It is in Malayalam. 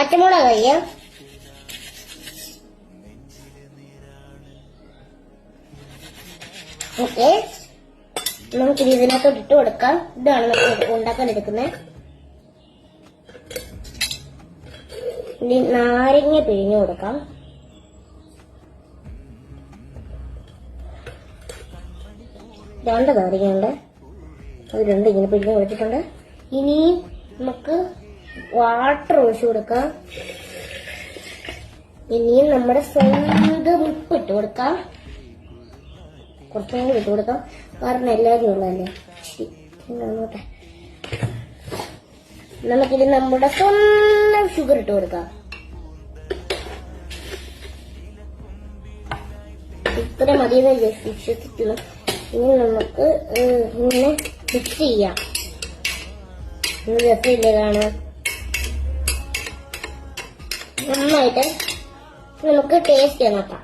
പച്ചമുളക് കഴിയാം. ഓക്കെ, നമുക്കിത് ഇതിനകത്തോട്ട് ഇട്ട് കൊടുക്കാം. ഇതാണ് നമുക്ക് ഉണ്ടാക്കാൻ എടുക്കുന്നത്. ഇനി നാരങ്ങ പിഴിഞ്ഞു കൊടുക്കാം. രണ്ട് നാരങ്ങയുണ്ട്, അത് രണ്ട് ഇങ്ങനെ പിഴിഞ്ഞ് കൊടുത്തിട്ടുണ്ട്. ഇനി നമുക്ക് വാട്ടർ ഒഴിച്ചു കൊടുക്കാം. ഇനിയും നമ്മുടെ സ്വന്തം ഉപ്പ് ഇട്ട് കൊടുക്കാം. കുറച്ചും കൂടി ഇട്ട് കൊടുക്കാം, കാരണം എല്ലാവരും ഉള്ളതല്ലേ. നോട്ടെ, നമുക്കിത് നമ്മുടെ സ്വന്തം ഷുഗർ ഇട്ട് കൊടുക്കാം. ഇത്ര മതിയെന്ന് വിശ്വസിക്കുന്നു. ഇനി നമുക്ക് ഇങ്ങനെ മിക്സ് ചെയ്യാം. രസമില്ലേ കാണാൻ? നന്നായിട്ട് നമുക്ക് ടേസ്റ്റ് നോക്കാം.